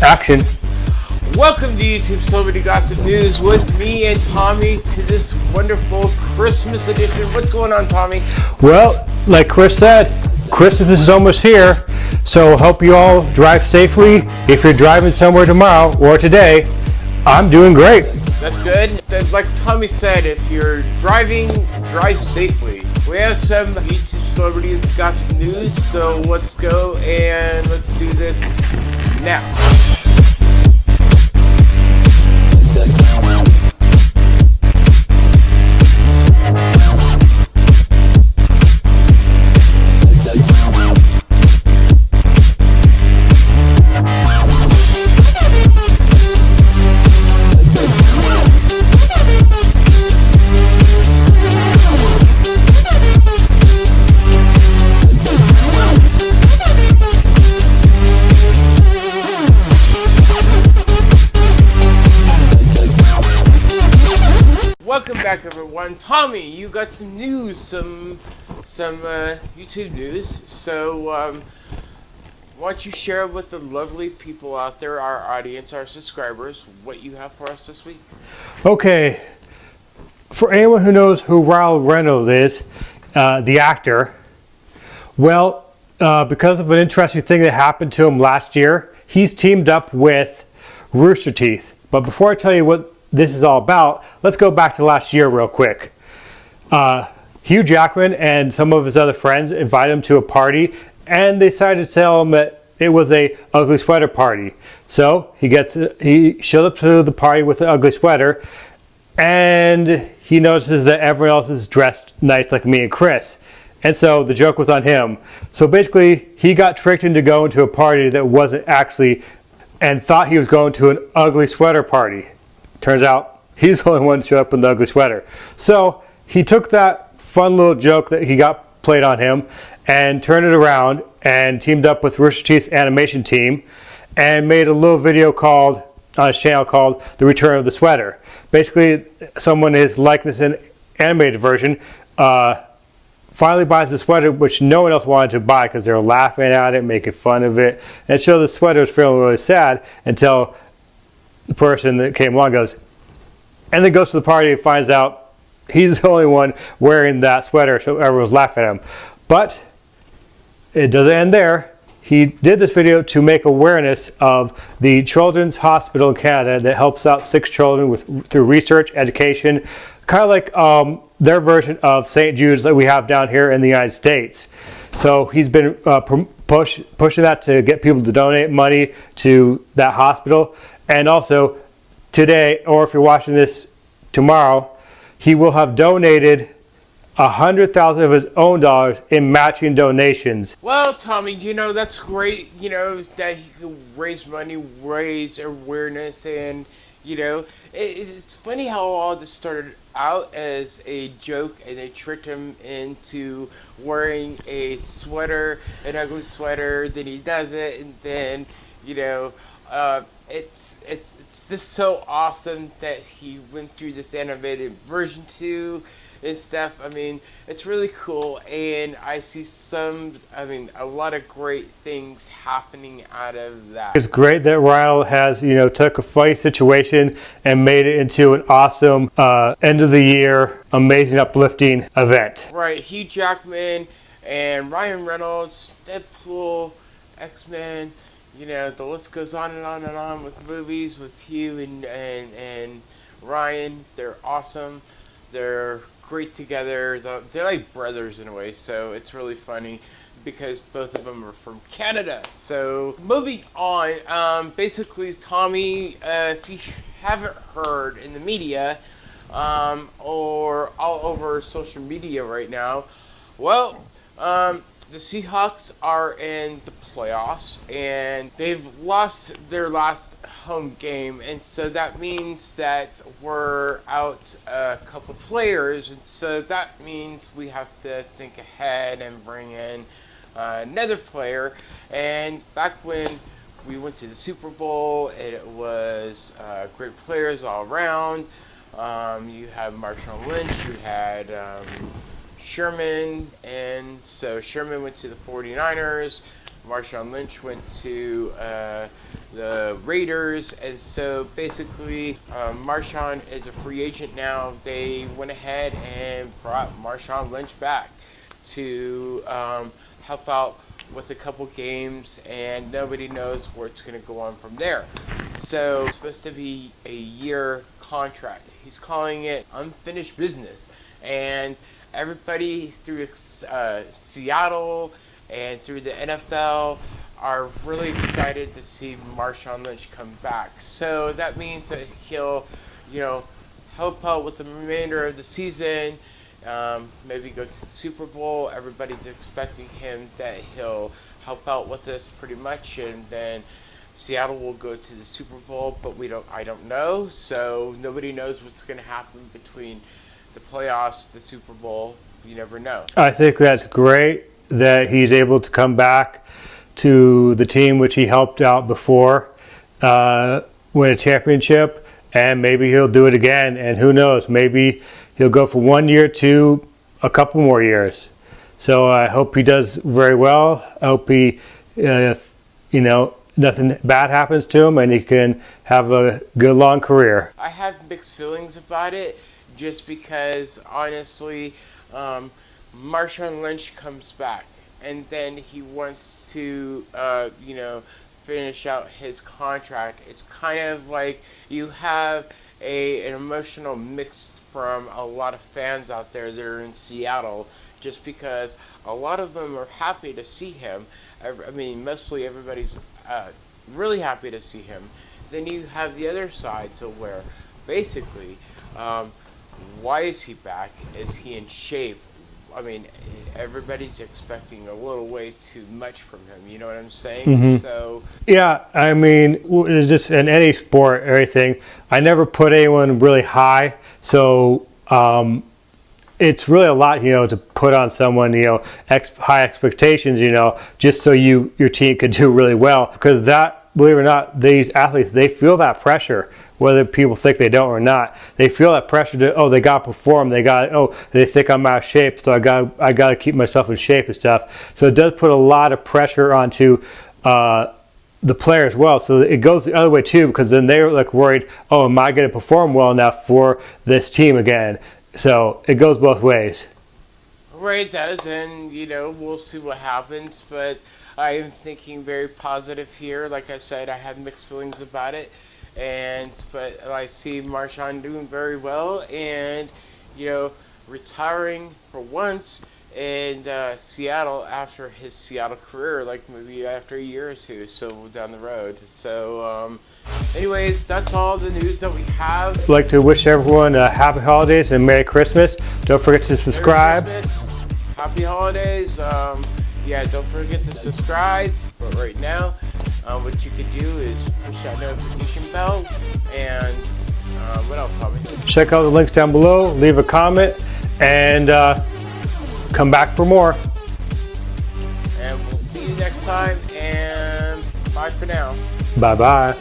Action. Welcome to YouTube Celebrity Gossip News with me and Tommy to this wonderful Christmas edition. What's going on, Tommy? Well, like Chris said, Christmas is almost here, so hope you all drive safely. If you're driving somewhere tomorrow or today, I'm doing great. That's good. Like Tommy said, if you're driving, drive safely. We have some YouTube Celebrity Gossip News, so let's go and let's do this now. Welcome back, everyone. Tommy, you got some news, some YouTube news. So, why don't you share with the lovely people out there, our audience, our subscribers, what you have for us this week? Okay, for anyone who knows who Reynolds is, the actor, well, because of an interesting thing that happened to him last year, he's teamed up with Rooster Teeth. But before I tell you what this is all about, let's go back to last year real quick. Hugh Jackman and some of his other friends invited him to a party, and they decided to tell him that it was a ugly sweater party. So he showed up to the party with an ugly sweater, and he notices that everyone else is dressed nice like me and Chris. And so the joke was on him. So basically, he got tricked into going to a party that wasn't actually, and thought he was going to an ugly sweater party. Turns out he's the only one to show up in the ugly sweater. So he took that fun little joke that he got played on him and turned it around and teamed up with Rooster Teeth's animation team and made a little video on his channel called The Return of the Sweater. Basically, someone in his likeness and animated version finally buys the sweater, which no one else wanted to buy because they were laughing at it, making fun of it. And so the sweater was feeling really sad until the person that came along goes, and then goes to the party and finds out he's the only one wearing that sweater, so everyone's laughing at him. But it doesn't end there. He did this video to make awareness of the Children's Hospital in Canada that helps out sick children through research, education, kind of like their version of St. Jude's that we have down here in the United States. So he's been pushing that to get people to donate money to that hospital. And also today, or if you're watching this tomorrow, he will have donated $100,000 of his own dollars in matching donations. Well, Tommy, that's great. That he can raise money, raise awareness, and it's funny how all this started out as a joke, and they tricked him into wearing a sweater, an ugly sweater. Then he does it, and then it's just so awesome that he went through this animated version 2 and stuff. I mean, it's really cool, and I see a lot of great things happening out of that. It's great that Ryle has, took a funny situation and made it into an awesome end of the year, amazing, uplifting event. Right, Hugh Jackman and Ryan Reynolds, Deadpool, X-Men. The list goes on and on and on with movies with Hugh and Ryan. They're awesome. They're great together. They're like brothers in a way, so it's really funny because both of them are from Canada. So moving on, basically, Tommy, if you haven't heard in the media or all over social media right now, well, the Seahawks are in the playoffs, and they've lost their last home game, and so that means that we're out a couple players, and so that means we have to think ahead and bring in another player. And back when we went to the Super Bowl, it was great players all around. You had Marshawn Lynch, you had Sherman, and so Sherman went to the 49ers. Marshawn Lynch went to the Raiders, and so basically Marshawn is a free agent now. They went ahead and brought Marshawn Lynch back to help out with a couple games, and nobody knows where it's going to go on from there. So it's supposed to be a year contract. He's calling it unfinished business, and everybody through Seattle and through the NFL are really excited to see Marshawn Lynch come back. So that means that he'll, help out with the remainder of the season, maybe go to the Super Bowl. Everybody's expecting him that he'll help out with this pretty much, and then Seattle will go to the Super Bowl, but I don't know. So nobody knows what's going to happen between the playoffs, the Super Bowl. You never know. I think that's great that he's able to come back to the team which he helped out before, win a championship, and maybe he'll do it again. And who knows, maybe he'll go for 1 year to a couple more years. So I hope he does very well. I hope he, nothing bad happens to him and he can have a good long career. I have mixed feelings about it, just because honestly, Marshawn Lynch comes back and then he wants to, finish out his contract. It's kind of like you have an emotional mix from a lot of fans out there that are in Seattle, just because a lot of them are happy to see him. I mean, mostly everybody's really happy to see him. Then you have the other side to where basically, why is he back? Is he in shape? I mean, everybody's expecting a little way too much from him. You know what I'm saying? Mm-hmm. So yeah, I mean, it's just in any sport, everything. I never put anyone really high, so it's really a lot, to put on someone, high expectations, just so your team could do really well. Because that, believe it or not, these athletes, they feel that pressure. Whether people think they don't or not, they feel that pressure to, they got to perform. They think I'm out of shape, so I got to keep myself in shape and stuff. So it does put a lot of pressure onto the player as well. So it goes the other way too, because then they're like worried, am I going to perform well enough for this team again? So it goes both ways. Right, it does, and we'll see what happens. But I am thinking very positive here. Like I said, I have mixed feelings about it. But I see Marshawn doing very well, and retiring for once in Seattle after his Seattle career, like maybe after a year or two, so down the road. So anyways, that's all the news that we have. I'd like to wish everyone happy holidays and Merry Christmas. Don't forget to subscribe. Merry Christmas, happy holidays. Don't forget to subscribe. But right now, what you could do is push that notification bell, and what else, Tommy? Check out the links down below, leave a comment, and come back for more. And we'll see you next time, and bye for now. Bye-bye.